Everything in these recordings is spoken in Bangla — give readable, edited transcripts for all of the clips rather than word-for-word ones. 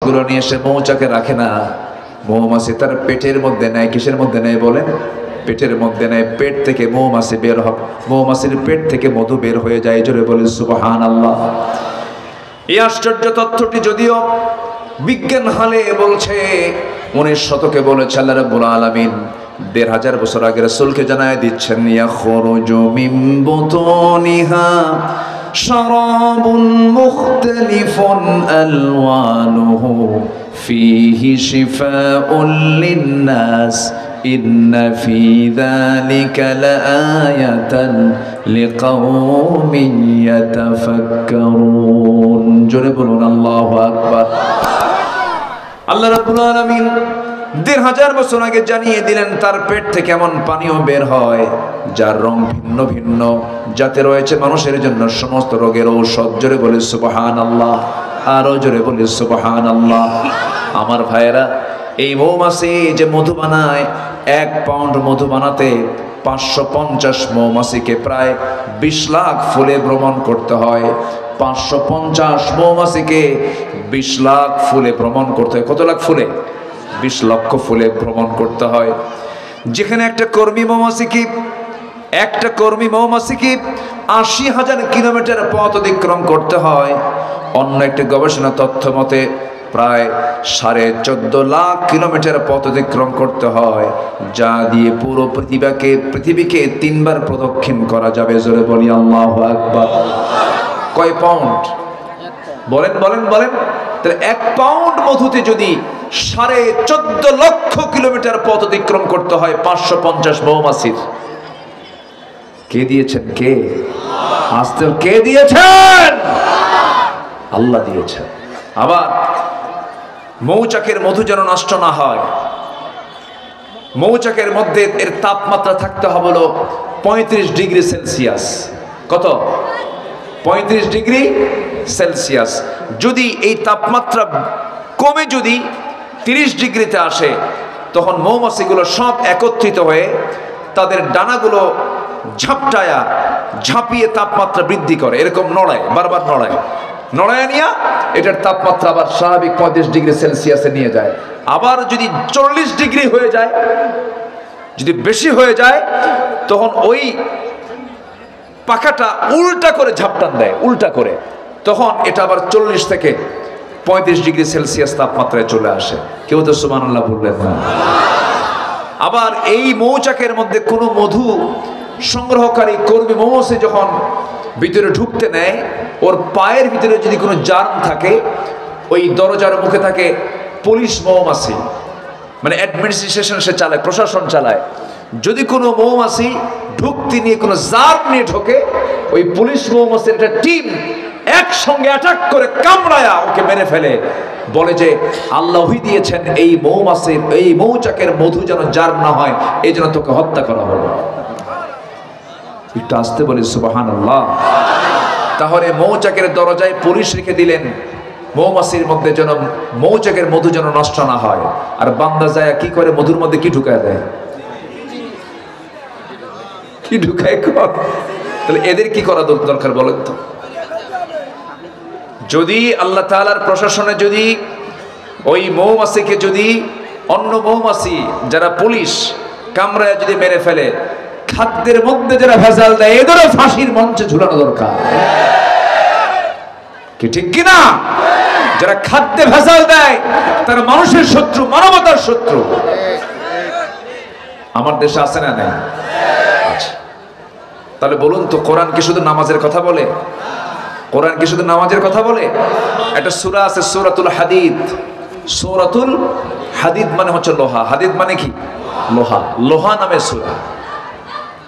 মৌমাছিগুলো নিয়ে এসে মৌচাকে রাখে না, মৌমাছি তার পেটের মধ্যে নেয়। কিসের মধ্যে নেয় বলেন? পেটের মধ্যে নেয়। পেট থেকে মৌমাছি বের হয়, মৌমাছির পেট থেকে মধু বের হয়ে যায়। জোরে বলে সুবহানাল্লাহ। এই আশ্চর্য তথ্যটি যদিও বিজ্ঞান হালে বলছে, 19 শতকে বলেছে আল্লাহ রাব্বুল আলামিন 1500 বছর আগে রাসূলকে জানায় দিচ্ছেন, ইয়াখরুজু মিন বুতুনিহা শারাবুন মুখতালিফুন আলওয়ানুহু ফীহি শিফাউন লিন-নাস ইন্না ফী যালিকা লাআয়াতান লিকাওমিন ইয়াতাফাক্কারুন। জোরে বলুন আল্লাহু আকবার। আল্লাহ রাব্বুল আলামিন 1500 বছর আগে জানিয়ে দিলেন তার পেট থেকে এমন পানীয় বের হয় যার রং ভিন্ন ভিন্ন, যাতে রয়েছে মানুষের জন্য সমস্ত রোগের ঔষধ। জোরে বলে সুবহানাল্লাহ, আরো জোরে বলে সুবহানাল্লাহ। আমার ভাইয়েরা, এই মৌমাছি যে মধু বানায়, 1 পাউন্ড মধু বানাতে 550 মৌমাছিকে প্রায় 20 লাখ ফুলে ভ্রমণ করতে হয়। 550 মৌমাছিকে 20 লাখ ফুলে ভ্রমণ করতে হয়। কত লাখ ফুলে? 20 লক্ষ ফুলে ভ্রমণ করতে হয়। যেখানে একটা কর্মী মৌমাছিকে 80,000 কিলোমিটার পথ অতিক্রম করতে হয়। অন্য একটি গবেষণা তথ্য মতে প্রায় 14.5 লাখ কিলোমিটার পথ অতিক্রম করতে হয়, যা দিয়ে পুরো পৃথিবীকে 3 বার প্রদক্ষিণ করা যাবে। জোরে বলি আল্লাহু আকবার। কয় পাউন্ড বলেন বলেন বলেন? তাহলে 1 পাউন্ড মধুতে যদি 14.5 লক্ষ কিলোমিটার পথ অতিক্রম করতে হয় 550 মৌমাছির। কে দিয়েছেন? কে? আস্তে কে দিয়েছেন? আল্লাহ দিয়েছেন। আবার মৌচাকের মধু যেন নষ্ট না হয়, মৌচাকের মধ্যে এর তাপমাত্রা থাকতে হবে 35 ডিগ্রি সেলসিয়াস। কত? 35 ডিগ্রি সেলসিয়াস। যদি এই তাপমাত্রা কমে যদি 30 ডিগ্রিতে আসে, তখন মৌমাছিগুলো সব একত্রিত হয়ে তাদের ডানাগুলো ঝাঁপিয়ে তাপমাত্রা বৃদ্ধি করে, এরকম নড়ায়, বারবার নড়ায় নিয়ে এটার তাপমাত্রা আবার স্বাভাবিক 35 ডিগ্রি সেলসিয়াসে নিয়ে যায়। আবার যদি 40 ডিগ্রি হয়ে যায়, যদি বেশি হয়ে যায়, তখন ওই পাখাটা উল্টা করে ঝাপটান দেয়, উল্টা করে, তখন এটা আবার 40 থেকে 35 ডিগ্রি সেলসিয়াস তাপমাত্রায় চলে আসে। কেউ তো সুবহানাল্লাহ বললেন না? আবার এই মৌচাকের মধ্যে কোনো মধু সংগ্রহকারী কর্মী মৌমাছি যখন ভিতরে ঢুকতে নেয়, ওর পায়ের ভিতরে যদি কোনো জার্ম থাকে, ওই দরজার মুখে থাকে পুলিশ মৌমাছি, মানে অ্যাডমিনিস্ট্রেশন সে চালায়, প্রশাসন চালায়। যদি কোনো মৌমাছি ঢুকতে নিয়ে কোনো জার্ম নিয়ে ঢোকে, ওই পুলিশ মৌমাছির একটা টিম একসঙ্গে অ্যাটাক করে কামড়ায়া ওকে মেরে ফেলে। বলে যে আল্লাহই দিয়েছেন এই মৌমাছির, এই মৌচাকের মধু যেন জার্ম না হয়, এই জন্য তোকে হত্যা করা হলো। একটু আসতে বলি সুবহানাল্লাহ। তাহলে মৌচাকের দরজায় পুলিশ রেখে দিলেন মৌমাছির মধ্যে যেন মৌচাকের মধু যেন নষ্ট না হয়। আর বান্দা যায় কি করে? মধুর মধ্যে কি ঢুকায় দেয়? কি ঢুকায়? তাহলে এদের কি করা দরকার বলেন তো? যদি আল্লাহ তাআলার প্রশাসনে যদি ওই মৌমাছিকে যদি অন্য মৌমাছি যারা পুলিশ কামড়ায় যদি মেরে ফেলে, খাদ্যের মধ্যে যারা ভেজাল দেয় এদেরও ফাঁসির মঞ্চে ঝুলানো দরকার। কি ঠিক কিনা? যারা খাদ্যে ভেজাল দেয় তারা মানুষের শত্রু, মানবতার শত্রু। আমার দেশে আছে না নাই? তাহলে বলুন তো, কোরআন কি শুধু নামাজের কথা বলে? কোরআন কি শুধু নামাজের কথা বলে? একটা সূরা আছে সূরাতুল হাদিদ। সূরাতুল হাদিদ মানে হচ্ছে লোহা। হাদিদ মানে কি? লোহা। লোহা নামে সূরা।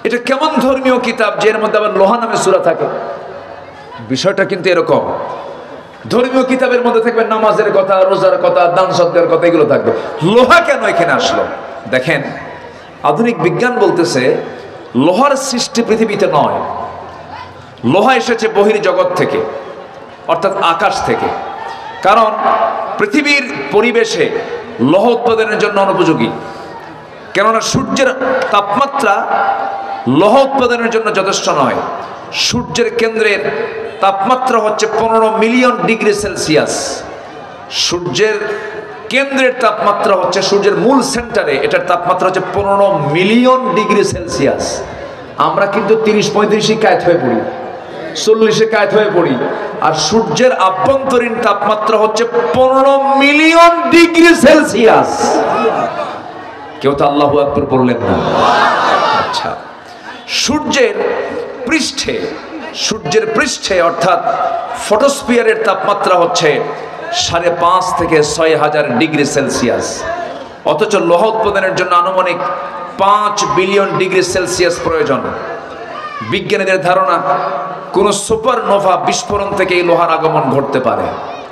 এটা কেমন ধর্মীয় কিতাব যে এর মধ্যে আবার লোহা নামে সূরা থাকে? বিষয়টা কিন্তু এরকম, ধর্মীয় কিতাবের মধ্যে থাকবে নামাজের কথা, রোজার কথা, দান সদকার কথা, এগুলো থাকবে। লোহা কেন এখানে আসলো? দেখেন, আধুনিক বিজ্ঞান বলতেছে লোহার সৃষ্টি পৃথিবীতে নয়, লোহা এসেছে বহির্জগৎ থেকে, অর্থাৎ আকাশ থেকে। কারণ পৃথিবীর পরিবেশে লোহ উৎপাদনের জন্য অনুপযোগী, কেননা সূর্যের তাপমাত্রা লোহ উৎপাদনের জন্য যথেষ্ট নয়। সূর্যের কেন্দ্রের তাপমাত্রা হচ্ছে 15 মিলিয়ন ডিগ্রি সেলসিয়াস। সূর্যের কেন্দ্রের তাপমাত্রা হচ্ছে, সূর্যের মূল সেন্টারে এটার তাপমাত্রা হচ্ছে 15 মিলিয়ন ডিগ্রি সেলসিয়াস। আমরা কিন্তু 30-35 কায়েত হয়ে পড়ি, 40 কায়েত হয়ে পড়ি, আর সূর্যের আভ্যন্তরীণ তাপমাত্রা হচ্ছে 15 মিলিয়ন ডিগ্রি সেলসিয়াস। কেউ তো আল্লাহু আকবার বললেন না। আচ্ছা, সূর্যের পৃষ্ঠে অর্থাৎ ফটোস্ফিয়ারের তাপমাত্রা হচ্ছে 5.5 থেকে 6,000 ডিগ্রি সেলসিয়াস। অথচ লোহা উৎপাদনের জন্য আনুমানিক 5 বিলিয়ন ডিগ্রি সেলসিয়াস প্রয়োজন। বিজ্ঞানীদের ধারণা কোন সুপারনোভা বিস্ফোরণ থেকে এই লোহার আগমন ঘটতে পারে,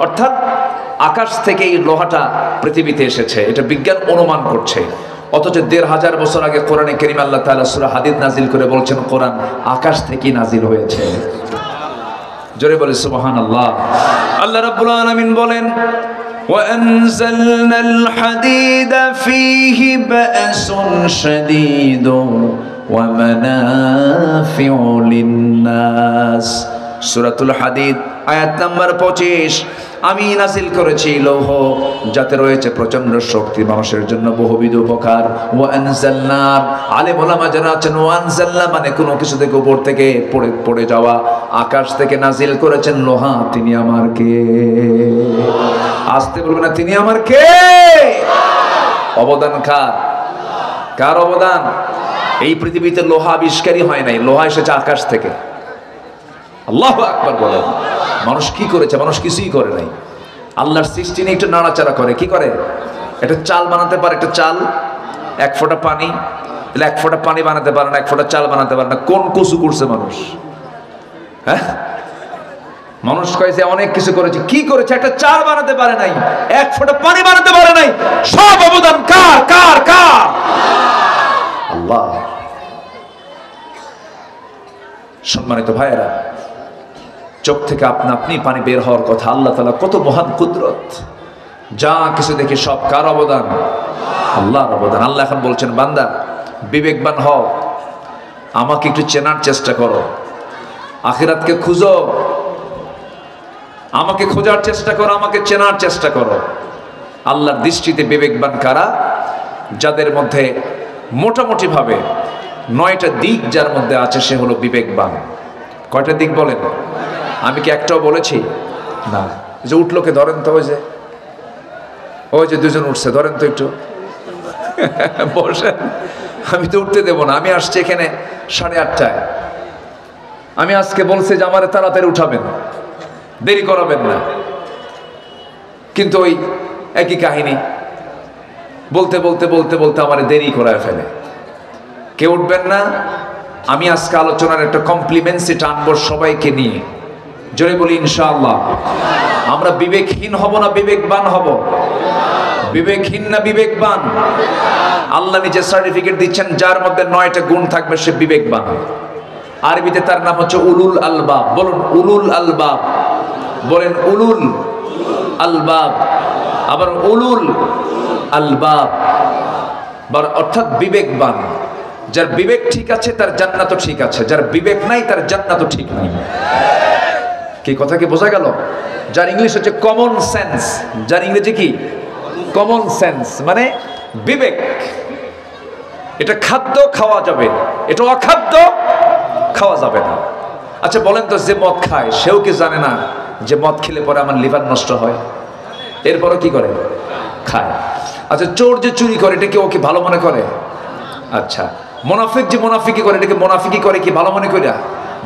অর্থাৎ আকাশ থেকে এই লোহাটা পৃথিবীতে এসেছে, এটা বিজ্ঞান অনুমান করছে। অথচ 1500 বছর আগে কোরআনে কারীম আল্লাহ তাআলা সূরা হাদীদ নাজিল করে বলছেন কোরআন আকাশ থেকেই নাজিল হয়েছে। জোরে বলে সুবহানাল্লাহ। আল্লাহ রাব্বুল আলামিন বলেন وَأَنزَلْنَا الْحَدِيدَ فِيهِ بَأْسٌ شَدِيدٌ وَمَنَافِعُ لِلنَّاسِ। সূরাতুল হাদীদ আয়াত নাম্বার 25। আমি নাজিল করেছি লৌহ যাতে রয়েছে প্রচন্ড শক্তি, মানুষের জন্য বহুবিধ উপকার। ওয়ানজালনা, আলেম ওলামা যারা আছেন, ওয়ানজালনা মানে কোনো কিছু থেকে উপর থেকে পড়ে যাওয়া, আকাশ থেকে নাজিল করেছেন লোহা। তিনি আমার কে? আসতে বলবেন না, তিনি আমার কে? অবদান কার অবদান? এই পৃথিবীতে লোহা আবিষ্কারই হয় নাই, লোহা এসেছে আকাশ থেকে। আল্লাহু আকবার বলেন। মানুষ কি করেছে? মানুষ কিছুই করে নাই। আল্লাহর সৃষ্টি নিয়ে একটু নাড়াচাড়া করে। কি করে? একটা চাল বানাতে পারে, একটা চাল, 1 ফোঁটা পানি, 1 ফোঁটা পানি বানাতে পারে না, 1 ফোঁটা চাল বানাতে পারে না। কোন কসু করছে মানুষ? হ্যাঁ, মানুষ কয়েছে অনেক কিছু করেছে। কি করেছে? একটা চাল বানাতে পারে নাই, 1 ফোঁটা পানি বানাতে পারে নাই। সব অবদান কার? আল্লাহ। সম্মানিত ভাইয়েরা, চোখ থেকে আপনি পানি বের হওয়ার কথা। আল্লাহ তাআলা কত মহান কুদরত। যা কিছু দেখি সব কার অবদান? আল্লাহর অবদান। আল্লাহ এখন বলছেন বান্দা বিবেকবান হও, আমাকে একটু চেনার চেষ্টা করো, আখিরাতকে খুঁজো, আমাকে খোঁজার চেষ্টা করো, আমাকে চেনার চেষ্টা করো। আল্লাহর দৃষ্টিতে বিবেকবান কারা? যাদের মধ্যে মোটামুটি ভাবে 9টা দিক যার মধ্যে আছে সে হলো বিবেকবান। কয়টা দিক বলেন? আমি কি একটাও বলেছি? না। যে উঠলোকে ধরেন তো, ওই যে দুজন উঠছে, ধরেন তো একটু, বসেন। আমি তো উঠতে দেবো না। আমি আসছি এখানে 8:30টায়। আমি আজকে বলছি যে আমারে তাড়াতাড়ি উঠাবেন, দেরি করাবেন না, কিন্তু ওই একই কাহিনী বলতে আমারে দেরি করায় ফেলে। কেউ উঠবেন না। আমি আজকে আলোচনার একটা কমপ্লিমেন্টসি টানবো সবাইকে নিয়ে। জোরে বলি ইনশাআল্লাহ। আমরা বিবেকহীন হব না বিবেকবান হব? বিবেকহীন না বিবেকবান? আল্লাহ নিজে সার্টিফিকেট দিচ্ছেন যার মধ্যে 9টা গুণ থাকবে সে বিবেকবান। আরবিতে তার নাম হচ্ছে উলুল আলবাব। বলুন উলুল আলবাব, বলেন উলুল আলবাব, আবার উলুল আলবাব, অর্থাৎ বিবেকবান। যার বিবেক ঠিক আছে তার জান্নাতও ঠিক আছে, যার বিবেক নাই তার জান্নাতও ঠিক নাই। কি কথা কি বোঝা গেল? যার ইংলিশ হচ্ছে কমন সেন্স, যার ইংরেজি কি? কমন সেন্স, মানে বিবেক। এটা খাদ্য খাওয়া যাবে, এটা অখাদ্য খাওয়া যাবে না। আচ্ছা বলেন তো, যে মদ খায় সেও কি জানে না যে মদ খেলে পরে আমার লিভার নষ্ট হয়? এরপরও কি করে? খায়। আচ্ছা চোর যে চুরি করে এটা কি ও কি ভালো মনে করে? আচ্ছা মুনাফিক যে মুনাফিকি করে এটাকে মুনাফিকি করে কি ভালো মনে করে?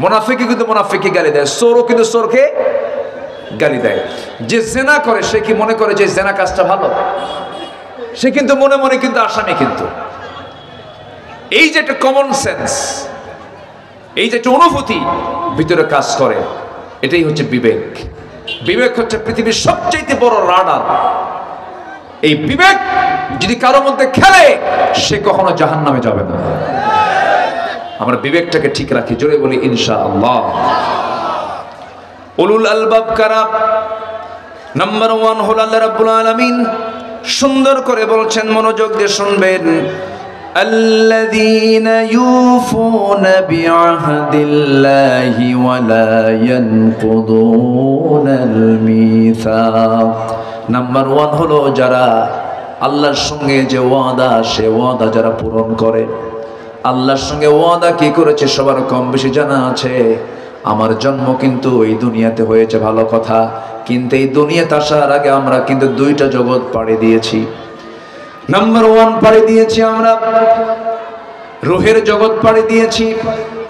মুনাফিকি কিন্তু মুনাফিকি গালি দেয়, চোরও কিন্তু চোরকে গালি দেয়। যে জেনা করে সে কি মনে করে যে জেনা কাজটা ভালো? সে কিন্তু মনে মনে কিন্তু আসামি। কিন্তু এই যে একটা কমন সেন্স, এই যে একটা অনুভূতি ভিতরে কাজ করে, এটাই হচ্ছে বিবেক। বিবেক হচ্ছে পৃথিবীর সবচেয়ে বড় রাডার। এই বিবেক যদি কারো মধ্যে খেলে সে কখনো জাহান্নামে যাবে না। আমরা বিবেকটাকে ঠিক রাখি, জোরে বলি ইনশাআল্লাহ। উলুল আলবাব কারা? নাম্বার 1 হলো আল্লাহ রাব্বুল আলামিন সুন্দর করে বলছেন, মনোযোগ দিয়ে শুনবেন। আল্লাযীনা ইউফুনা বিআহদিল্লাহি ওয়া লা ইয়ানকুদুনাল মিসাক। নাম্বার 1 হলো যারা আল্লাহর সঙ্গে যে ওয়াদা, সে ওয়াদা যারা পূরণ করে। আল্লাহর সঙ্গে ওয়াদা কি করেছে সবার কম বেশি জানা আছে। আমার জন্ম কিন্তু এই দুনিয়াতে হয়েছে, ভালো কথা, কিন্তু এই দুনিয়াতে আসার আগে আমরা কিন্তু 2টা জগৎ পাড়ি দিয়েছি। নাম্বার 1 পাড়ি দিয়েছি আমরা রূহের জগৎ পাড়ি দিয়েছি।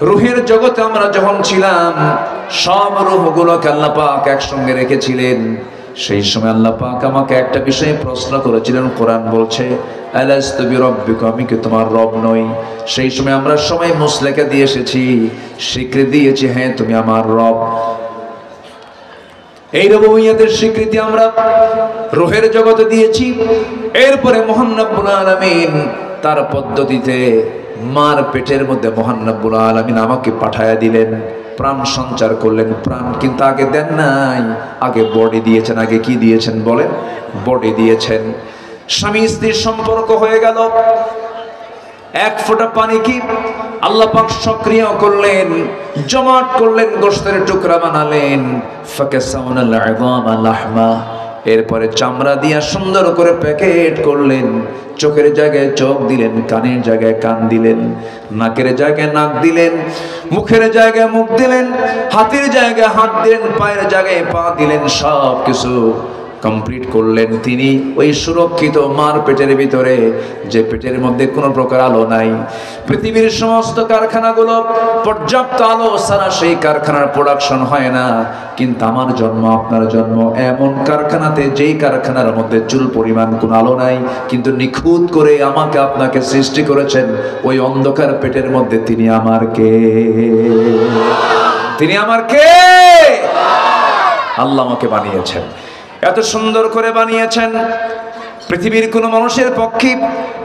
রূহের জগতে আমরা যখন ছিলাম, সব রূহগুলোকে আল্লাহ পাক একসঙ্গে রেখেছিলেন। সেই সময় আল্লাহ পাক আমাকে একটা বিষয়ে প্রশ্ন করেছিলেন। কোরআন বলছে, আলাস্তু বিরাব্বিকুম, আমি কি তোমার রব নই? সেই সময় আমরা সবাই মুসলেকা দিয়ে এসেছি, স্বীকৃতি দিয়েছি, হ্যাঁ তুমি আমার রব। এই রুবুবিয়্যতের স্বীকৃতি আমরা রূহের জগতে দিয়েছি। এরপরে মহান রব্বুল আলামিন তার পদ্ধতিতে মার পেটের মধ্যে মহান রব্বুল আলামিন আমাকে পাঠায়া দিলেন, প্রাণ সঞ্চার করলেন। প্রাণ কিন্তু আগে দেন নাই, আগে বডি দিয়েছেন। আগে কি দিয়েছেন বলেন? বডি দিয়েছেন। স্বামী স্ত্রীর সম্পর্ক হয়ে গেল। এক ফোঁটা পানি কি আল্লাহ পাক সক্রিয় করলেন, জমাট করলেন, গোশতের টুকরা বানালেন। ফাকাসাউনাল ইযামা লাহমা, এরপরে চামড়া দিয়া সুন্দর করে প্যাকেট করলেন। চোখের জায়গায় চোখ দিলেন, কানের জায়গায় কান দিলেন, নাকের জায়গায় নাক দিলেন, মুখের জায়গায় মুখ দিলেন, হাতের জায়গায় হাত দিলেন, পায়ের জায়গায় পা দিলেন। সব কিছু কমপ্লিট করলেন তিনি ওই সুরক্ষিত মার পেটের ভিতরে, যে পেটের মধ্যে কোনো প্রকার আলো নাই। পৃথিবীর সমস্ত কারখানাগুলো পর্যাপ্ত আলো ছাড়া সেই কারখানার প্রোডাকশন হয় না। কিন্তু আমার জন্ম, আপনার জন্ম এমন কারখানাতে, যেই কারখানার মধ্যে চুল পরিমাণ কোনো আলো নাই, কিন্তু নিখুঁত করে আমাকে আপনাকে সৃষ্টি করেছেন ওই অন্ধকার পেটের মধ্যে। তিনি আমার কে? তিনি আমার কে? আল্লাহ আমাকে বানিয়েছেন, এত সুন্দর করে বানিয়েছেন। পৃথিবীর কোনো মানুষের পক্ষে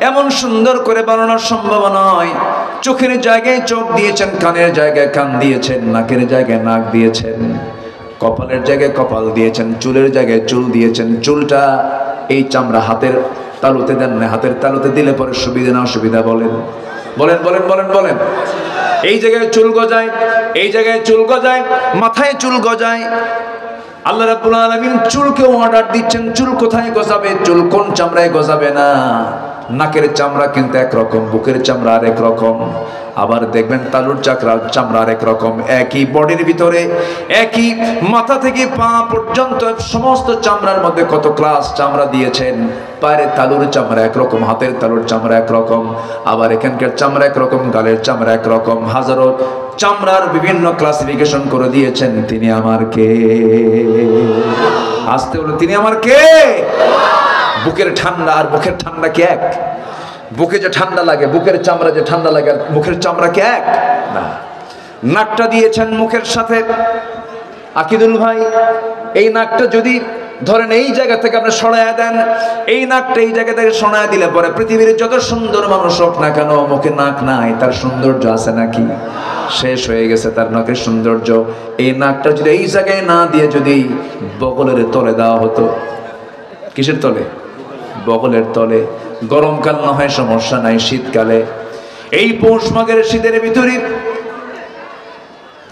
এমন সুন্দর করে বানানো সম্ভব নয়। চোখের জায়গায় চোখ দিয়েছেন, কানের জায়গায় কান দিয়েছেন, নাকের জায়গায় নাক দিয়েছেন, কপালের জায়গায় কপাল দিয়েছেন, চুলের জায়গায় চুল দিয়েছেন। চুলটা এই চামড়া হাতের তালুতে দেন না, হাতের তালুতে দিলে পরে সুবিধা না অসুবিধা বলেন? বলেন বলেন বলেন বলেন। এই জায়গায় চুল গজায়, এই জায়গায় চুল গজায়, মাথায় চুল গজায়। আল্লাহ রাব্বুল আলামিন চুলকেও অর্ডার দিচ্ছেন, চুল কোথায় গজাবে, চুল কোন চামড়ায় গজাবে না। নাকের চামড়া কিন্তু একরকম, বুকের চামড়া আর এক রকম, আবার দেখবেন তালুর চামড়া আর এক রকম। একই বডির ভিতরে, একই মাথা থেকে পা পর্যন্ত সমস্ত চামড়ার মধ্যে কত ক্লাস চামড়া দিয়েছেন। পায়ের তালুর চামড়া একরকম, হাতের তালুর চামড়া একরকম, আবার এখানকার চামড়া একরকম, গালের চামড়া একরকম, হাজারো চামড়ার বিভিন্ন ক্লাসিফিকেশন করে দিয়েছেন। তিনি আমার কে? আসতে হলো, তিনি আমার কে? বুকের ঠান্ডা আর মুখের ঠান্ডা কি এক? বুকে যে ঠান্ডা লাগে, বুকের চামড়া যে ঠান্ডা লাগে, আর মুখের চামড়া কি এক? না। নাকটা দিয়েছেন মুখের সাথে। আকিদুল ভাই, এই নাকটা যদি ধরেন এই জায়গা থেকে আপনি সরায়া দেন, এই নাকটা এই জায়গা থেকে সরায়া দিলে পরে পৃথিবীর যত সুন্দর মানুষ হোক না কেন, মুখে নাক নাই, তার সৌন্দর্য আছে নাকি? শেষ হয়ে গেছে তার নাকের সৌন্দর্য। এই নাকটা যদি এই জায়গায় না দিয়ে যদি বগলের তলে দেওয়া হতো, কিসের তলে? বগলের তলে। গরমকাল না হয় সমস্যা নাই, শীতকালে এই পৌষ মাঘের শীতের ভিতরে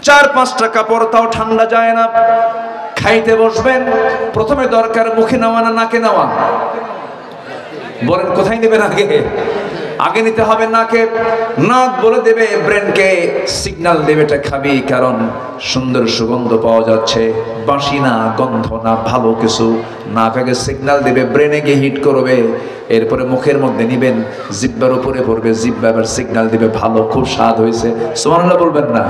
4-5টা কাপড়, তাও ঠান্ডা যায় না। খাইতে বসবেন, প্রথমে দরকার মুখে নেওয়া না নাকে নেওয়া? বলেন কোথায় নেবেন? আগে আগে নিতে হবে নাকে। নাক বলে দেবে ব্রেনকে, সিগন্যাল দেবে এটা খাবি, কারণ সুন্দর সুগন্ধ পাওয়া যাচ্ছে, বাসি না, গন্ধ না, ভালো কিছু। নাক আগে সিগন্যাল দেবে, ব্রেনে গিয়ে হিট করবে, এরপরে মুখের মধ্যে নিবেন, জিহ্বার উপরে পড়বে, জিহ্বা আবার সিগন্যাল দিবে, ভালো, খুব স্বাদ হয়েছে। সুবহানাল্লাহ বলবেন না?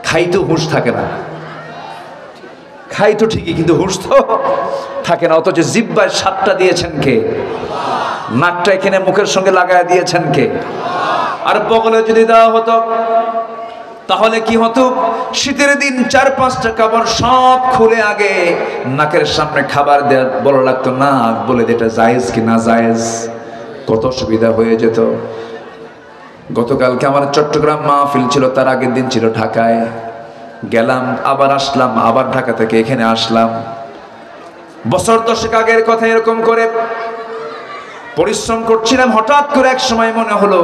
খাই তো হুঁশ থাকে না, খাই তো ঠিকই, কিন্তু হুঁশ তো থাকে না। অথচ জিহ্বার স্বাদটা দিয়েছেন কে? নাকটা এখানে মুখের সঙ্গে লাগায় দিয়েছেন কে? আর বগলে যদি দেওয়া হতো তাহলে কি হতো? শীতের দিন 4-5টা কাপড় সব খুলে আগে নাকের সামনে খাবার দেওয়ার বলা লাগতো, না বলে এটা জায়েজ কি না জায়েজ, কত সুবিধা হয়ে যেত। গতকালকে আমার চট্টগ্রাম মাহফিল ছিল, তার আগের দিন ছিল ঢাকায়, গেলাম, আবার আসলাম, আবার ঢাকা থেকে এখানে আসলাম। বছর 10 আগের কথা এরকম করে পরিশ্রম করছিলাম। হঠাৎ করে এক সময় মনে হলো,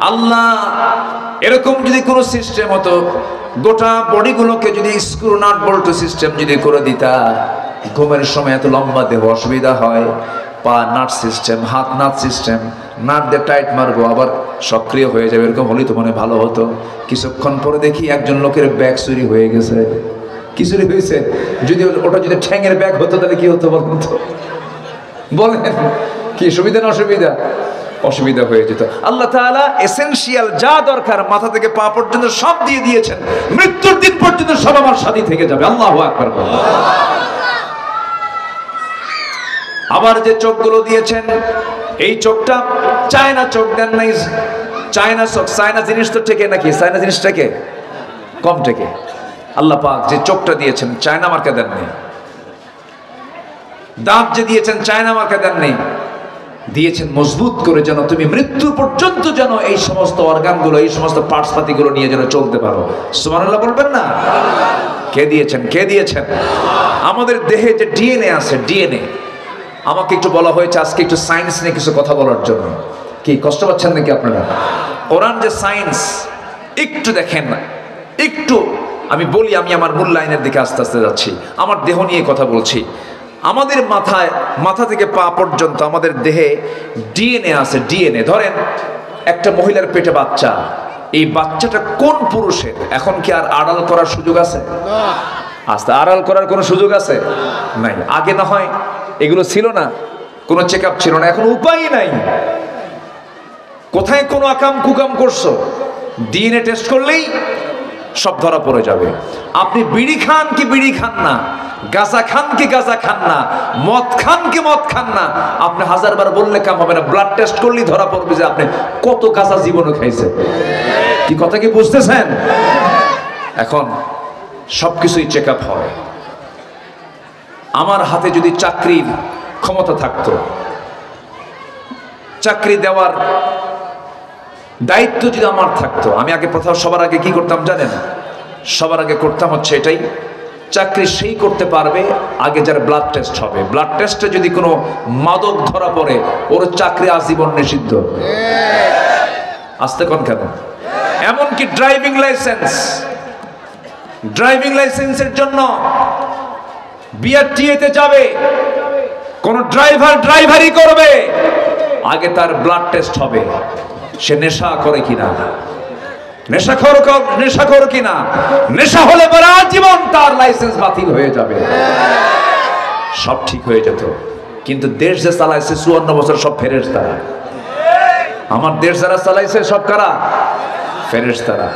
আল্লাহ এরকম যদি কোনো সিস্টেম হতো, গোটা বডিগুলোকে যদি স্ক্রু নাট বল্টু সিস্টেম যদি করে দিতা, ঘুমের সময় এত লম্বা দেহ অসুবিধা হয়, পা নাট সিস্টেম, হাত নাট সিস্টেম, নাট দিয়ে টাইট মারবো আবার সক্রিয় হয়ে যাবে, এরকম হলেই তো মনে ভালো হতো। কিছুক্ষণ পরে দেখি একজন লোকের ব্যাগ চুরি হয়ে গেছে। কি চুরি হয়েছে? যদি ওটা যদি ঠ্যাঙের ব্যাগ হতো তাহলে কি হতো বলুন তো? বলেন কি সুবিধা না অসুবিধা? অসুবিধা হয়ে যেত। আল্লাহ তাআলা এসেনশিয়াল যা দরকার মাথা থেকে পা পর্যন্ত সব দিয়ে দিয়েছেন, মৃত্যুর দিন পর্যন্ত সব আমার সাথী থেকে যাবে। আল্লাহু আকবার। আবার যে চোখগুলো দিয়েছেন, এই চোখটা চায়না চোখ দেন নাই। চায়না চোখ, চায়না জিনিস তো টেকে নাকি? চায়না জিনিসটাকে কম টেকে। আল্লাহ পাক যে চোখটা দিয়েছেন চায়না মার্কা দেন নেই। দাঁত যে দিয়েছেন চায়না মার্কা দেন নেই, দিয়েছেন মজবুত করে, যেন তুমি মৃত্যু পর্যন্ত যেন এই সমস্ত অর্গানগুলো, এই সমস্ত পার্টস পাতিগুলো নিয়ে যেন চলতে পারো। সুবহানাল্লাহ বলবেন না? কে দিয়েছেন? কে দিয়েছেন? আমাদের দেহে যে ডিএনএ আছে, ডিএনএ, আমাকে একটু বলা হয়েছে আজকে একটু সায়েন্স নিয়ে কিছু কথা বলার জন্য। কি কষ্ট পাচ্ছেন নাকি আপনারা? কোরআন যে সায়েন্স, একটু দেখেন না, একটু আমি বলি, আমি আমার মূল লাইনের দিকে আস্তে আস্তে যাচ্ছি। আমার দেহ নিয়ে কথা বলছি। আমাদের মাথা থেকে পা পর্যন্ত আমাদের দেহে ডিএনএ আছে। ডিএনএ, ধরেন একটা মহিলার পেটে বাচ্চা, এই বাচ্চাটা কোন পুরুষের, এখন কি আর আড়াল করার সুযোগ আছে? আস্তে আড়াল করার কোনো সুযোগ আছে? নাই। আগে না হয় এগুলো ছিল না, কোনো চেক আপ ছিল না, এখন উপায় নাই। কোথায় কোনো আকাম কুকাম করছো, ডিএনএ টেস্ট করলেই সব ধরা পড়ে যাবে। আপনি বিড়ি খান কি বিড়ি খান না, গাঁজা খান কি গাঁজা খান না, মদ খান কি মদ খান না, আপনি হাজারবার বললে কাম হবে না। ব্লাড টেস্ট করলেই ধরা পড়বে যে আপনি কত গাঁজা জীবনে খাইছেন। কি কথা কি বুঝতেছেন? এখন সবকিছুই চেক আপ হয়। আমার হাতে যদি চাকরির ক্ষমতা থাকতো, চাকরি দেওয়ার দায়িত্ব যদি আমার থাকতো, আমি আগে সবার আগে কি করতাম জানেন? সবার আগে করতাম হচ্ছে এটাই, চাকরি সেই করতে পারবে আগে যার ব্লাড টেস্ট হবে। ব্লাড টেস্টে যদি কোনো মাদক ধরা পড়ে, ওর চাকরি আজীবন নিষিদ্ধ। আসতে কোন কেন? এমনকি ড্রাইভিং লাইসেন্স, ড্রাইভিং লাইসেন্সের জন্য বিআরটিএতে যাবে, কোন ড্রাইভার ড্রাইভারি করবে, আগে তার ব্লাড টেস্ট হবে, সে নেশা করে কিনা, নেশাখোর কিনা। নেশা হলে পরে আজীবন তার লাইসেন্স বাতিল হয়ে যাবে। সব ঠিক হয়ে যেত। কিন্তু দেশ যে চালাইছে 54 বছর সব ফেরেশতারা। আমার দেশ যারা চালাইছে সব কারা? ফেরেশতারা।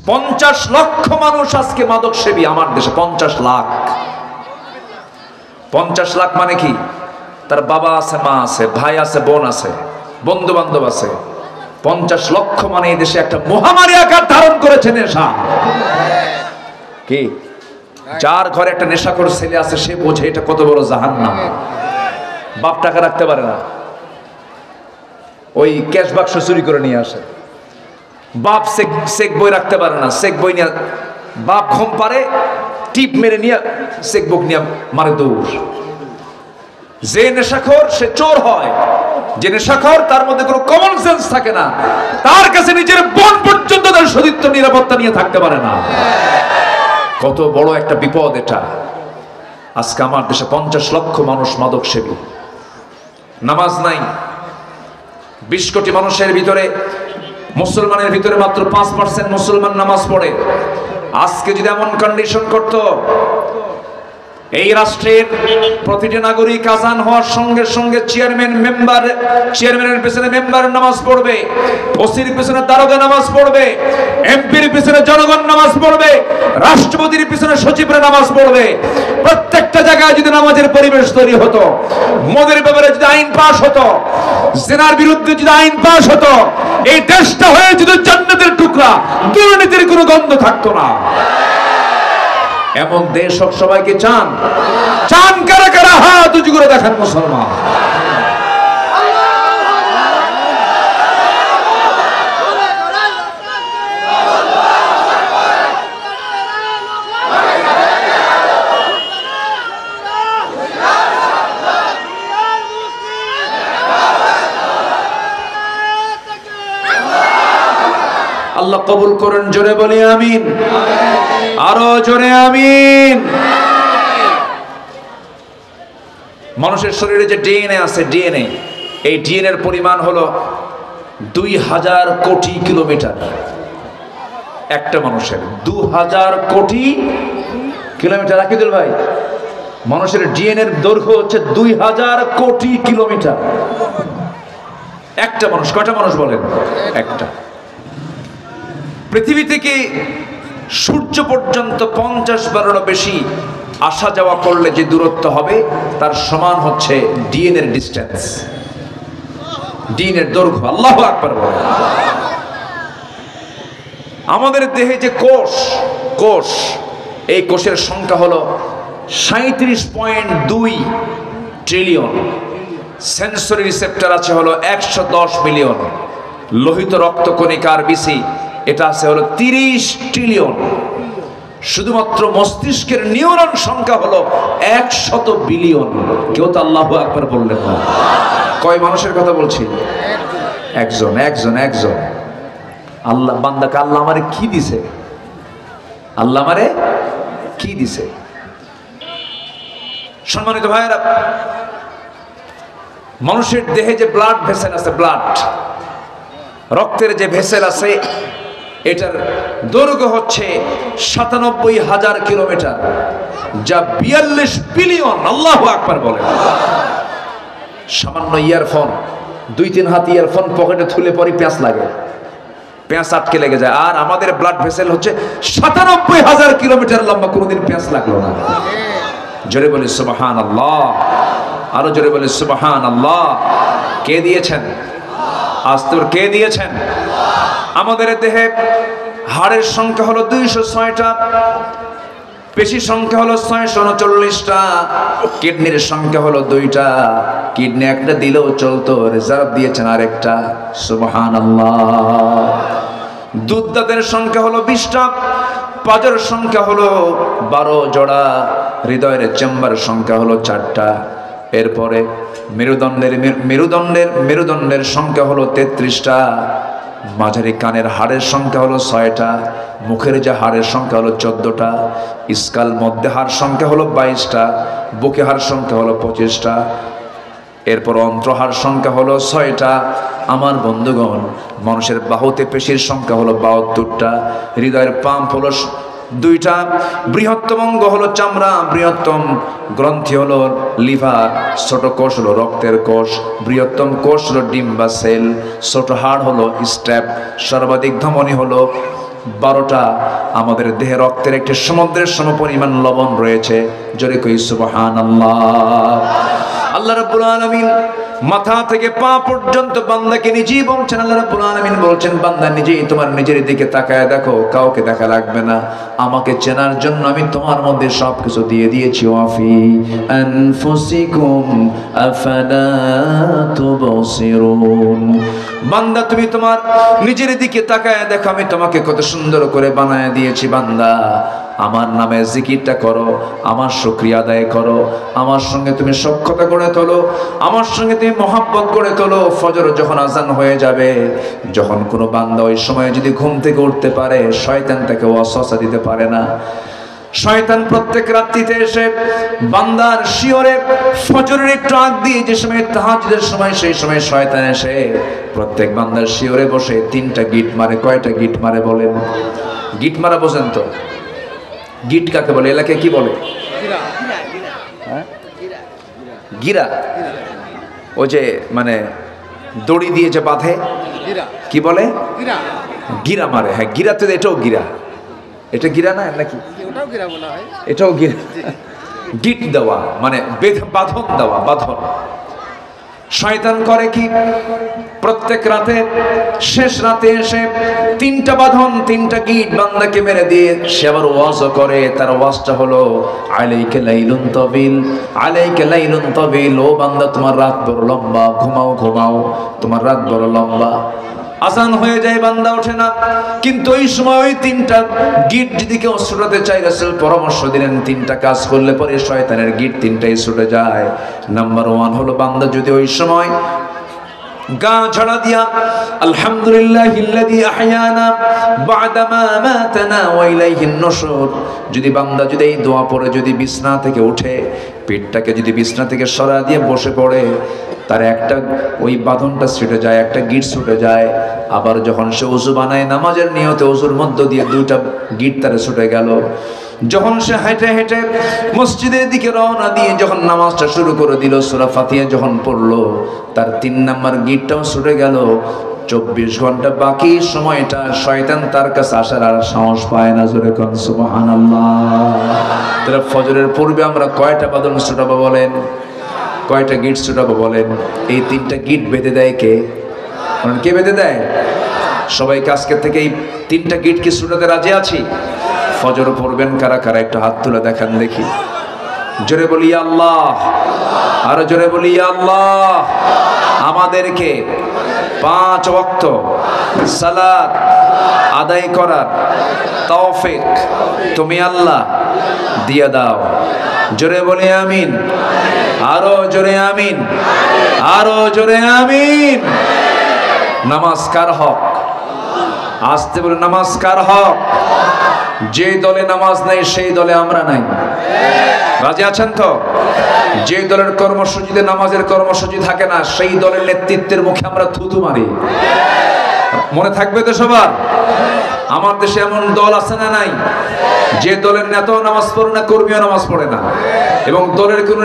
50 লক্ষ মানুষ আজকে মাদক সেবী আমার দেশে। 50 লাখ। 50 লাখ মানে কি? তার বাবা আছে, মা আছে, ভাই আছে, বোন আছে, বন্ধু বান্ধব আছে। 50 লক্ষ মানে এই দেশে একটা মহামারী আকার ধারণ করেছে নেশা। কি? যার ঘরে একটা নেশাখোর ছেলে আছে সে বোঝে এটা কত বড় জাহান্নাম। বাপ টাকা রাখতে পারে না, ওই ক্যাশ বাক্স চুরি করে নিয়ে আসে। বাপ চেক বই রাখতে পারে না, চেক বই নিয়ে বাপ ঘুম পারে, টিপ মেরে নিয়ে চেক বুক নিয়ে মারে দৌড়। যে নেশাখোর সে চোর হয়, যে নেশাখোর তার মধ্যে কোনো কমন সেন্স থাকে না, তার কাছে নিজের বোন পর্যন্ত তার সতীত্ব নিরাপত্তা নিয়ে থাকতে পারে না। কত বড় একটা বিপদ এটা। আজকে আমার দেশে 50 লক্ষ মানুষ মাদক সেবী। নামাজ নাই। 20 কোটি মানুষের ভিতরে, মুসলমানের ভিতরে মাত্র 5% মুসলমান নামাজ পড়ে। আজকে যদি এমন কন্ডিশন করত, এই রাষ্ট্রের প্রতিটি নাগরিক আজান হওয়ার সঙ্গে সঙ্গে চেয়ারম্যানের পেছনে মেম্বার নামাজ পড়বে, ওসির পেছনে দারোগা নামাজ পড়বে, এমপির পেছনে জনগণ নামাজ পড়বে, রাষ্ট্রপতির পেছনে সচিবরা নামাজ পড়বে। প্রত্যেকটা জায়গায় যদি নামাজের পরিবেশ তৈরি হতো, মদের ব্যাপারে যদি আইন পাস হতো, জেনার বিরুদ্ধে যদি আইন পাস হতো, এই দেশটা হয়ে যদি জান্নাতের টুকরা, দুর্নীতির কোনো গন্ধ থাকতো না। এমন দেশ সবাইকে চান? চান কারা কারা? হাত উঁচু করে দেখান মুসলমান। আল্লাহ কবুল করেন, জোরে বলি আমিন। আরো জোরে আমিন। মানুষের শরীরে যে ডিএনএ আছে, ডিএনএ, এই ডিএনএ এর পরিমাণ হলো 2000 কোটি কিলোমিটার। একটা মানুষের 2000 কোটি কিলোমিটার। আকিদুল ভাই, মানুষের ডিএনএ এর দৈর্ঘ্য হচ্ছে 2000 কোটি কিলোমিটার। একটা মানুষ। কয়টা মানুষ বলেন? একটা। পৃথিবী থেকে সূর্য পর্যন্ত 50 বারেরও বেশি আসা যাওয়া করলে যে দূরত্ব হবে তার সমান হচ্ছে ডিএনএ এর ডিসটেন্স, ডিএনএ এর দৈর্ঘ্য। আল্লাহু আকবার বলেন। আমাদের দেহে যে কোষ, এই কোষের সংখ্যা হলো 37.2 ট্রিলিয়ন। সেন্সরি রিসেপ্টর আছে হলো 110 মিলিয়ন। লোহিত রক্তকণিকার বিসি এটা আছে হলো 30 ট্রিলিয়ন। শুধুমাত্র মস্তিষ্কের নিউরন সংখ্যা হলো 100 বিলিয়ন। কেউ তো আল্লাহু আকবার বললেন না। কয় মানুষের কথা বলছি? একজন। আল্লাহ বান্দাকে আল্লাহ আমারে কি দিছে? আল্লাহ আমারে কি দিছে? সম্মানিত ভাইয়েরা, মানুষের দেহে যে ব্লাড ভেসেল আছে, ব্লাড রক্তের যে ভেসেল আছে, এটার দৈর্ঘ্য হচ্ছে 97,000 কিলোমিটার, যা 42 বিলিয়ন। আল্লাহু আকবার বলেন। সামান্য ইয়ারফোন, 2-3 হাত ইয়ারফোন পকেটে তুলে পরে প্যাঁচ লাগে, প্যাঁচ আটকে লেগে যায়। আর আমাদের ব্লাড ভেসেল হচ্ছে 97,000 কিলোমিটার লম্বা, কোনোদিন প্যাঁচ লাগলো না। জোরে বলি সুবহানাল্লাহ। আরো জোরে বলি সুবহানাল্লাহ। কে দিয়েছেন? আস্তুর কে দিয়েছেন? আমাদের দেহে হাড়ের সংখ্যা হলো 206টা, পেশির সংখ্যা হলো 639টা, কিডনির সংখ্যা হলো 2টা। কিডনি একটা দিলেও চলতো, রিজার্ভ দিয়েছেন আরেকটা। সুবহানাল্লাহ। দুধদাঁতের সংখ্যা হলো 20টা, পাজের সংখ্যা হলো 12 জোড়া, হৃদয়ের চেম্বার সংখ্যা হলো 4টা। এরপরে মেরুদণ্ডের সংখ্যা হলো 33টা, মাঝারি কানের হাড়ের সংখ্যা হলো 6টা, মুখের যে হাড়ের সংখ্যা হলো 14টা, স্কাল মধ্যে হাড় সংখ্যা হলো 22টা, বুকে হাড় সংখ্যা হলো 25টা। এরপর অন্ত্রহাড় সংখ্যা হলো 6টা। আমার বন্ধুগণ, মানুষের বাহুতে পেশির সংখ্যা হলো 72টা, হৃদয়ের পাম্প হলো 2টা, বৃহত্তম অঙ্গ হলো চামড়া, বৃহত্তম গ্রন্থি হলো লিভার, ছোট কোষ হলো রক্তের কোষ, বৃহত্তম কোষ হলো ডিম্বা সেল, ছোট হাড় হলো স্ট্যাপ, সর্বাধিক ধমনী হলো 12টা। আমাদের দেহে রক্তের একটি সমুদ্রের সমপরিমাণ লবণ রয়েছে। জোরে কই সুবহানাল্লাহ। আল্লাহ রাব্বুল আলামিন মাথা থেকে পা পর্যন্ত বান্দাকে নিজেই বলছেন। আল্লাহ রাব্বুল আলামিন বলছেন, বান্দা নিজেই তোমার নিজের দিকে তাকায় দেখো, কাউকে দেখা লাগবে না। আমাকে চেনার জন্য আমি তোমার মধ্যে সবকিছু দিয়ে দিয়েছি। ওয়াফি আনফুসিকুম আফালা তুবসিরুন। বান্দা তুমি তোমার নিজের দিকে তাকায় দেখো, আমি তোমাকে কত সুন্দর করে বানায় দিয়েছি। বান্দা, আমার নামে জিকিরটা করো, আমার শুকরিয়া আদায় করো, আমার সঙ্গে তুমি সখ্যতা গড়ে তোলো, আমার সঙ্গে তুমি মহাব্বত গড়ে তোলো। ফজর যখন আজান হয়ে যাবে, যখন কোনো বান্দা ওই সময় যদি ঘুম থেকে উঠতে পারে, শয়তান তাকে ওয়াসওয়াসা দিতে পারে না। শয়তান প্রত্যেক রাত্রিতে এসে বান্দার শিয়রে ফজরের একটু আগ দিয়ে, যে সময় তাহাজ্জুদের সময়, সেই সময় শয়তান এসে প্রত্যেক বান্দার শিয়রে বসে 3টা গিট মারে। কয়টা গিট মারে বলেন? গিট মারা বোঝেন তো? গিট কাকে বলে? এলাকায় কি বলে? গিরা। ও যে মানে দড়ি দিয়ে যে বাঁধে, কি বলে? গিরা মারে। হ্যাঁ, গিরা তো, এটাও গিরা। এটা গিরা না নাকি? এটাও গিরা। গিট দেওয়া মানে বাঁধন দেওয়া, বাঁধন। শয়তান করে কি? প্রত্যেক রাতে শেষ রাতে এসে 3টা বাঁধন, 3টা গিট বান্দাকে মেরে দিয়ে সে আবার ওয়াজও করে। তার ওয়াজটা হলো আলাইকা লাইলুন তাবিল, আলাইকা লাইলুন তাবিল। ও বান্দা, তোমার রাত বড় লম্বা, ঘুমাও ঘুমাও, তোমার রাত বড় লম্বা। আজান হয়ে যায়, বান্দা ওঠে না। কিন্তু ওই সময় ওই 3টা গিট যদি কেউ ছুটাতে চায়, রাসূল পরামর্শ দিলেন 3টা কাজ করলে পরে শয়তানের গিট 3টাই ছুটে যায়। নাম্বার 1 হলো, বান্দা যদি ওই সময় গা ঝাড়া দিয়া আলহামদুলিল্লাহিল্লাযী আহয়ানা বা'দা মা মাতানা ওয়া ইলাইহিন নুশুর, যদি বান্দা যদি এই দোয়া পড়ে যদি বিছনা থেকে উঠে, পেটটাকে যদি বিছনা থেকে সরা দিয়ে বসে পড়ে, তার একটা ওই বাঁধনটা ছুটে যায়, একটা গিট ছুটে যায়। আবার যখন সে ওযু বানায় নামাজের নিয়তে ওযুর মধ্য দিয়ে দুইটা গিট তারে ছুটে গেল। যখন সে হেঁটে হেঁটে মসজিদের দিকে রওনা দিয়ে যখন নামাজটা শুরু করে দিল, সূরা ফাতিহা যখন পড়লো, তার 3 নাম্বার গিটটাও ছুটে গেল। 24 ঘন্টা বাকি সময়টা শয়তান তার কাছে আসার আর সাহস পায় না। জোরে কোন সুবহানাল্লাহ। তাহলে ফজরের পূর্বে আমরা কয়টা বাঁধন ছুটাবো বলেন? কয়টা গিট ছুটাবো বলেন? এই 3টা গিট বেঁধে দেয় কে? কে বেঁধে দেয়? সবাইকে আজকে থেকে এই 3টা গিট কি ছুটাতে রাজি আছি? ফজর পড়বেন কারা কারা একটু হাত তুলে দেখান দেখি। জোরে বলি আল্লাহ, আরো জোরে বলি আল্লাহ। আমাদেরকে 5 ওয়াক্ত সালাত আদায় করার তৌফিক তুমি আল্লাহ দিয়ে দাও। জোরে বলি আমিন, আরো জোরে আমিন, আরো জোরে আমিন। নামাজ কার হক? আসতে বলে নামাজ কার হক? যে দলে নামাজ নাই সেই দলে আমরা নাই। রাজি আছেন তো? যে দলের কর্মসূচিতে নামাজের কর্মসূচি থাকে না সেই দলের নেতৃত্বের মুখে আমরা থুতু মারি। মনে থাকবে তো সবার? আমার দেশে এমন দল আছে না নাই যে দলের নেতাও নামাজ পড়ে না, কর্মীও নামাজ পড়ে না, এবং দলের কোনো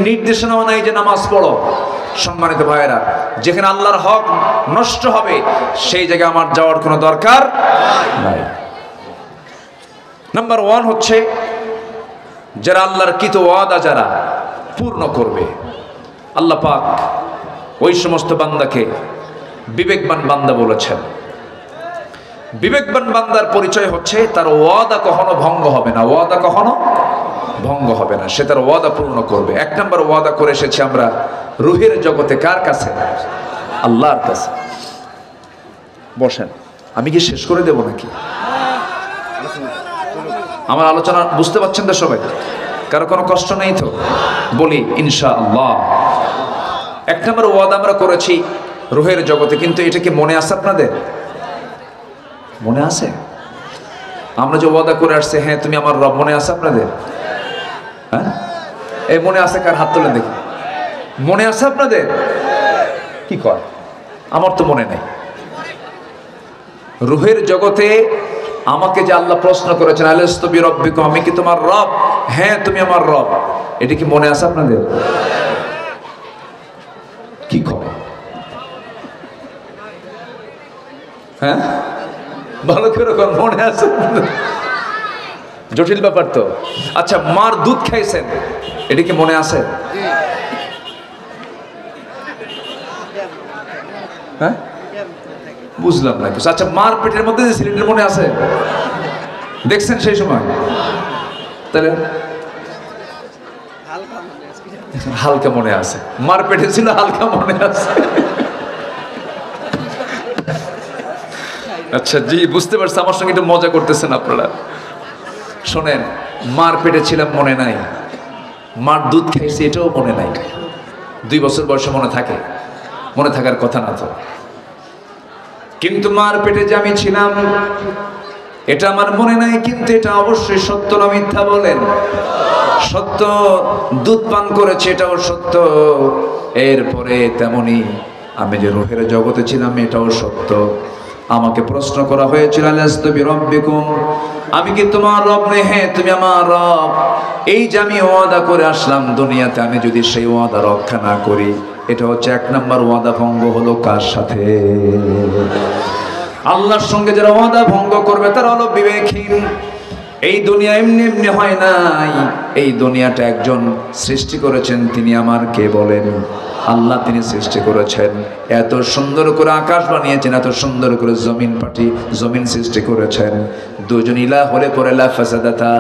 নির্দেশনাও নাই যে নামাজ পড়ো। সম্মানিত ভাইয়েরা, যেখানে আল্লাহর হক নষ্ট হবে সেই জায়গায় আমার যাওয়ার কোনো দরকার নাই। নাম্বার 1 হচ্ছে যারা আল্লাহর কৃত ওয়াদা যারা পূর্ণ করবে। আল্লাহ পাক ওই সমস্ত বান্দাকে বিবেকবান বান্দা বলেছেন। বিবেকবান বান্দার পরিচয় হচ্ছে তার ওয়াদা কখনো ভঙ্গ হবে না। ওয়াদা কখনো ভঙ্গ হবে না, সে তার ওয়াদা পূর্ণ করবে। 1 নম্বর ওয়াদা করে এসেছি আমরা রুহের জগতে। কার কাছে? আল্লাহর কাছে। বসেন, আমি কি শেষ করে দেব নাকি? আমার আলোচনা বুঝতে পারছেন তো সবাই? কারো কোনো কষ্ট নেই তো? বলি ইনশাআল্লাহ। 1 নম্বর ওয়াদা আমরা করেছি রুহের জগতে, কিন্তু এটা কি মনে আছে আপনাদের? মনে আছে? আমরা যে ওয়াদা করে আসছে, হ্যাঁ তুমি আমার রব, মনে আছে আপনাদের? হ্যাঁ, এই মনে আছে কার? হাত তোলেন দেখি। মনে আছে আপনাদের? কি কর? আমার তো মনে নেই। রুহের জগতে আমাকে যে আল্লাহ প্রশ্ন করেছেন, আলাস্তু বিরাব্বিকুম, আমি কি তোমার রব? হ্যাঁ তুমি আমার রব। এটা কি মনে আছে আপনাদের? কি করে? হ্যাঁ, ভালো করে মনে আছে? জটিল ব্যাপার তো। আচ্ছা, মার দুধ খাইছেন, এটা কি মনে আছে? হ্যাঁ, বুঝলাম না কিছু। আচ্ছা, মার পেটের মধ্যে যে সিলিন্ডার মনে আছে? দেখছেন সেই সময়? তাহলে হালকা মনে আছে। মার পেটে ছিল, হালকা মনে আছে। আচ্ছা জি, বুঝতে পারছি। আমার সঙ্গে একটু মজা করতেছেন আপনারা। শোনেন, মার পেটে ছিলাম মনে নাই, মার দুধ খাইছি এটাও মনে নাই। 2 বছর বয়সে মনে থাকে? মনে থাকার কথা না তো। কিন্তু মার পেটে যে আমি ছিলাম এটা আমার মনে নাই, কিন্তু এটা অবশ্যই সত্য না মিথ্যা বলেন? সত্য। দুধ পান করেছে, এটাও সত্য। এরপরে তেমনি আমি যে রুহের জগতে ছিলাম এটাও সত্য। আমাকে প্রশ্ন করা হয়েছিল, আলাস্তু বিরাব্বিকুম, আমি কি তোমার রব নই? হ্যাঁ তুমি আমার রব। এই যে আমি ওয়াদা করে আসলাম দুনিয়াতে, আমি যদি সেই ওয়াদা রক্ষা না করি, এটা হচ্ছে 1 নম্বর ওয়াদা ভঙ্গ হলো। কার সাথে? আল্লাহর সঙ্গে যারা ওয়াদা ভঙ্গ করবে তারা হলো বিবেকহীন। এই দুনিয়া এমনি এমনি হয় নাই। এই দুনিয়াটা একজন সৃষ্টি করেছেন, তিনি আমার কে বলেন? আল্লাহ। তিনি সৃষ্টি করেছেন, এত সুন্দর করে আকাশ বানিয়েছেন, এত সুন্দর করে জমিন সৃষ্টি করেছেন। দুজন ইলাহ হলে পরে লা ফাসাদাতা,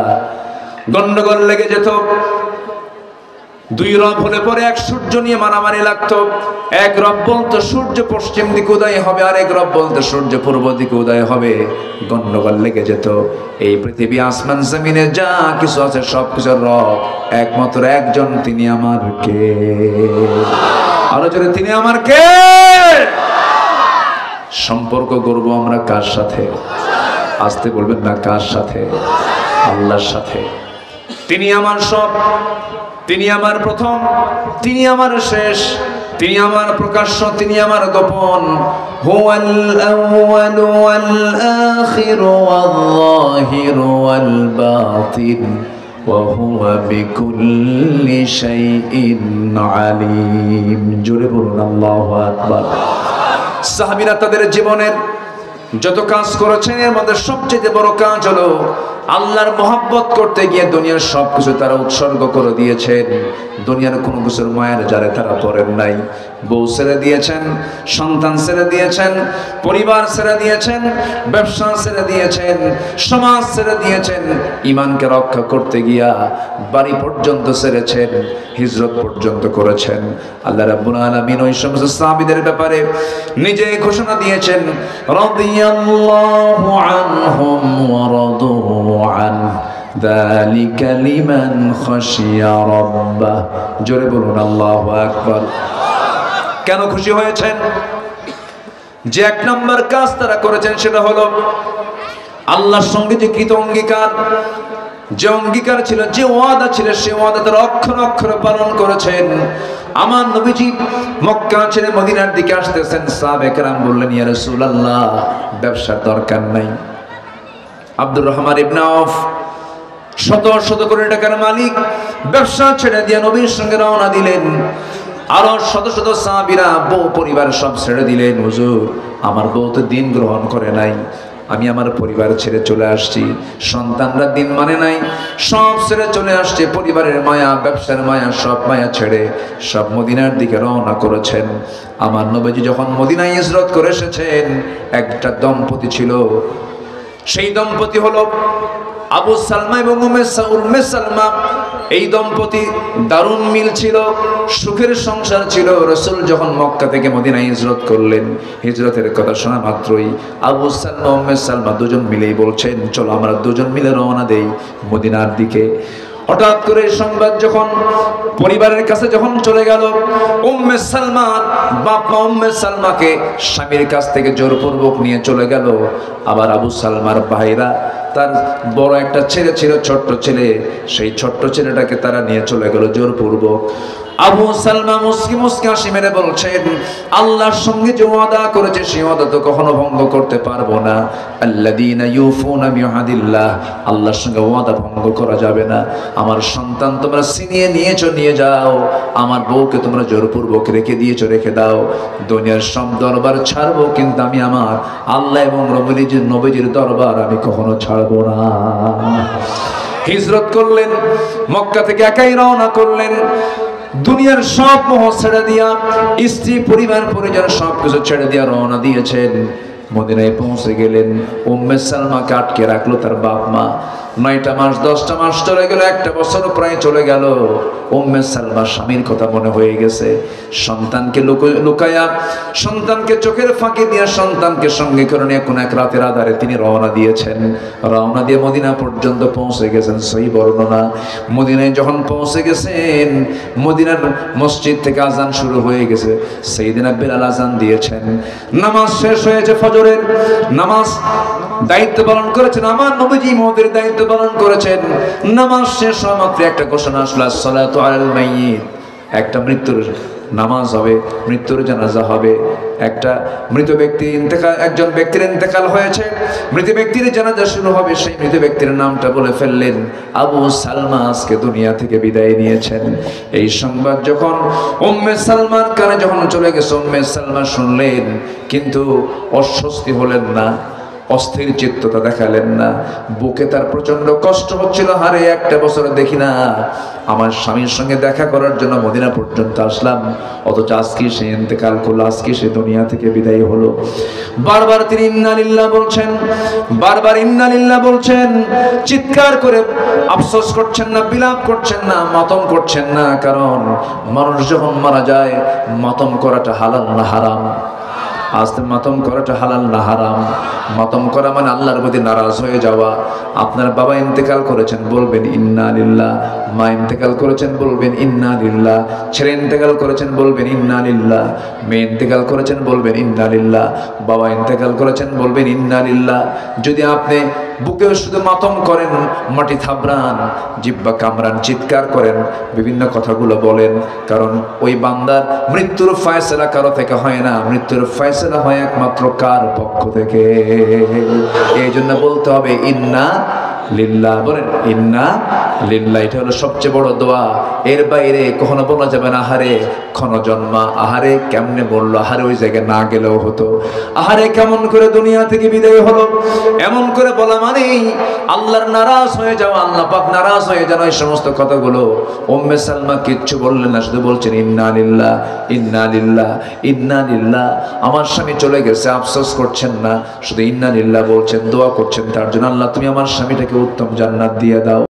গন্ডগোল লেগে যেত। 2 রব হলে পরে এক সূর্য নিয়ে মারামারি লাগতো। এক রব বলতো সূর্য পশ্চিম দিকে উদয় হবে, আর এক রব বলতো সূর্য পূর্ব দিকে উদয় হবে। গন্ডগোল লেগে যেত। এই পৃথিবী আসমান জমিনে যা কিছু আছে সব কিছুর রব একমাত্র একজন, তিনি আমার কে? আরো জোরে, তিনি আমার কে? সম্পর্ক করব আমরা কার সাথে? আসতে বলবেন না, কার সাথে? আল্লাহর সাথে। তিনি আমার সব, তিনি আমার প্রথম, তিনি আমার শেষ, তিনি আমার প্রকাশ্য, তিনি আমার গোপন। হুয়াল আউয়ালু ওয়াল আখিরু ওয়াল যাহিরু ওয়াল বাতিন ওয়া হুয়া বিকুল্লি শাইইন আলীম। জোরে বলুন আল্লাহু আকবার। সাহাবীরা তাদের জীবনের যত কাজ করেছেন এর মধ্যে সবচেয়ে বড় কাজ হলো আল্লাহর মহব্বত করতে গিয়ে দুনিয়ার সবকিছু তারা উৎসর্গ করে দিয়েছেন। দুনিয়ার কোনো কিছুর মায়ের জালে তারা পড়েন নাই। বউ ছেড়ে দিয়েছেন, সন্তান ছেড়ে দিয়েছেন, পরিবার ছেড়ে দিয়েছেন, ব্যবসা ছেড়ে দিয়েছেন, সমাজ ছেড়ে দিয়েছেন। ঈমানকে রক্ষা করতে গিয়া বাড়ি পর্যন্ত ছেড়েছেন, হিজরত পর্যন্ত করেছেন। আল্লাহ রাব্বুল আলামিন ওই সমস্ত সাহাবীদের ব্যাপারে নিজে ঘোষণা দিয়েছেন, রাদিয়াল্লাহু আনহুম ওয়া রাদু আনহু যালিকা লিমান খাশিয়া রাব্বাহ। জোরে বলুন আল্লাহু আকবার। কেন খুশি হয়েছেন? যে এক নম্বর কাজ তারা করেছেন সেটা হলো আল্লাহর সঙ্গে যে কৃত অঙ্গীকার, যে অঙ্গীকার ছিল, যে ওয়াদা ছিল, সে ওয়াদা তারা অক্ষরে অক্ষরে পালন করেছেন। আমার নবীজি মক্কা ছেড়ে মদিনার দিকে আসতেছেন। সাহাবায়ে কেরাম বললেন, ইয়া রাসূলুল্লাহ, ব্যবসার দরকার নাই। আব্দুর রহমান ইবনে আউফ শত শত কোটি টাকার মালিক, ব্যবসা ছেড়ে দিয়ে নবীর সঙ্গে রওনা দিলেন। আরো শত শত সাহাবীরা বউ পরিবার সব ছেড়ে দিলেন। হুজুর, আমার বউ তো দিন গ্রহণ করে নাই, আমি আমার পরিবার ছেড়ে চলে আসছি। সন্তানরা দিন মানে নাই, সব ছেড়ে চলে আসছে। পরিবারের মায়া, ব্যবসার মায়া, সব মায়া ছেড়ে সব মদিনার দিকে রওনা করেছেন। আমার নবীজি যখন মদিনায় হিজরত করে এসেছেন, একটা দম্পতি ছিল। সেই দম্পতি হলো আবু সালমা এবং উম্মে সালমা। এই দম্পতি দারুণ মিল ছিল, সুখের সংসার ছিল। রাসূল যখন মক্কা থেকে মদিনায় হিজরত করলেন, হিজরতের কথা শোনা মাত্রই আবু সালমা উম্মে সালমা দুজন মিলেই বলছেন, চলো আমরা দুজন মিলে রওনা দেই মদিনার দিকে। হঠাৎ করে সংবাদ যখন পরিবারের কাছে যখন চলে গেল, উম্মে সালমার বাবা উম্মে সালমাকে স্বামীর কাছ থেকে জোরপূর্বক নিয়ে চলে গেল। আবার আবু সালমার ভাইরা, তার বড় একটা ছেলে ছিল, ছোট্ট ছেলে, সেই ছোট্ট ছেলেটাকে তারা নিয়ে চলে গেল জোরপূর্বক। আবু সালমা মুস্কি মুস্কি হাসি মেরে বলছেন, আল্লাহর সঙ্গে যে ওয়াদা করেছে সেই ওয়াদা তো কখনো ভঙ্গ করতে পারবো না। আল্লাযীনা ইউফুনা বিআহদিল্লাহ, আল্লাহর সঙ্গে ওয়াদা ভঙ্গ করা যাবে না। আমার সন্তান তোমরা ছিনিয়ে নিয়েছো, নিয়ে যাও। আমার বউকে তোমরা জোরপূর্বক রেখে দিয়েছো, রেখে দাও। দুনিয়ার সব দরবার ছাড়বো, কিন্তু আমি আমার আল্লাহ এবং নবীজির দরবার আমি কখনো ছাড়বো না। হিজরত করলেন, মক্কা থেকে একাই রওনা করলেন। দুনিয়ার সব মোহ ছেড়ে দিয়া, স্ত্রী পরিবার পরিজন সবকিছু ছেড়ে দিয়া রওনা দিয়েছেন। মদিনায় পৌঁছে গেলেন। উম্মে সালমাকে আটকে রাখলো তার বাপ মা। 9টা মাস 10টা মাস চলে গেল, 1 বছর প্রায় চলে গেল। উম্মে সালমা স্বামীর কথা মনে হয়ে গেছে। সন্তানকে লুকায়া, সন্তানকে চোখের ফাঁকি দিয়া, সন্তানকে সঙ্গে করে নিয়ে কোন এক রাতের আধারে তিনি রওনা দিয়েছেন। রওনা দিয়ে মদিনা পর্যন্ত পৌঁছে গেছেন। সেই বর্ণনা, মদিনায় যখন পৌঁছে গেছেন, মদিনার মসজিদ থেকে আজান শুরু হয়ে গেছে। সাইয়েদনা বেলাল আজান দিয়েছেন। নামাজ শেষ হয়েছে, ফজরের নামাজ দায়িত্ব পালন করেছেন আমার নবীজি, মুহূর্তের দায়িত্ব পালন করেছেন। নামাজ শেষ হওয়া মাত্র একটা ঘোষণা আসলো, আসসালাতু আলাল মাইয়িত, একটা মৃত্যুর নামাজ হবে, মৃত্যুর জানাজা হবে। একটা মৃত ব্যক্তি ইন্তেকাল, একজন ব্যক্তির ইন্তেকাল হয়েছে, মৃত ব্যক্তির জানাজা শুরু হবে। সেই মৃত ব্যক্তির নামটা বলে ফেললেন, আবু সালমা আজকে দুনিয়া থেকে বিদায় নিয়েছেন। এই সংবাদ যখন উম্মে সালমার কানে যখন চলে গেছে, উম্মে সালমা শুনলেন, কিন্তু অস্বস্তি হলেন না, অস্থির চিত্ততা দেখালেন না। বুকে তার প্রচন্ড কষ্ট হচ্ছিল। হারে 1 বছর দেখি না, আমার স্বামীর সঙ্গে দেখা করার জন্য মদিনা পর্যন্ত আসলাম, অথচ আজকে সে ইন্তেকাল করলো, আজকে সে দুনিয়া থেকে বিদায় হলো। বারবার তিনি ইন্না লিল্লাহ বলছেন, বারবার ইন্না লিল্লাহ বলছেন। চিৎকার করে আফসোস করছেন না, বিলাপ করছেন না, মাতম করছেন না। কারণ মানুষ যখন মারা যায়, মাতম করাটা হালাল না হারাম? আজ মাতম করাটা হালাল না হারাম? মাতম করা মানে আল্লাহর প্রতি নারাজ হয়ে যাওয়া। আপনার বাবা ইন্তেকাল করেছেন, বলবেন ইন্না লিল্লাহ। মা ইন্তেকাল করেছেন, বলবেন ইন্না লিল্লাহ। ছেলে ইন্তেকাল করেছেন, বলবেন ইন্না লিল্লাহ। মেয়ে ইন্তেকাল করেছেন, বলবেন ইন্না লিল্লাহ। বাবা ইন্তেকাল করেছেন, বলবেন ইন্না লিল্লাহ। যদি আপনি বুকেও শুধু মাতম করেন, মাটি থাবড়ান, জিহ্বা কামড়ান, চিৎকার করেন, বিভিন্ন কথাগুলো বলেন, কারণ ওই বান্দার মৃত্যুর ফয়সালা কারো থেকে হয় না, মৃত্যুর ফয়সালা হয় একমাত্র কার পক্ষ থেকে? এই জন্য বলতে হবে ইন্না লিল্লাহ। বলেন ইন্না লিল্লাহ। এটা হলো সবচেয়ে বড় দোয়া। এর বাইরে কখনো বলা যাবে না আহারে ক্ষণজন্মা, আহারে কেমনে বললো, আহারে ওই জায়গায় না গেলেও হতো, আহারে কেমন করে দুনিয়া থেকে বিদায় হলো, এমন করে বলা মানেই আল্লাহর নারাজ হয়ে যাওয়া, আল্লাহ পাক নারাজ হয়ে যাওয়া। এই সমস্ত কথাগুলো উম্মে সালমা কিচ্ছু বললেন না, শুধু বলছেন ইন্না লিল্লাহ, ইন্না লিল্লাহ, ইন্না লিল্লাহ। আমার স্বামী চলে গেছে, আফসোস করছেন না, শুধু ইন্না লিল্লাহ বলছেন, দোয়া করছেন তার জন্য, আল্লাহ তুমি আমার স্বামীটাকে উত্তম জান্নাত দিয়ে দাও।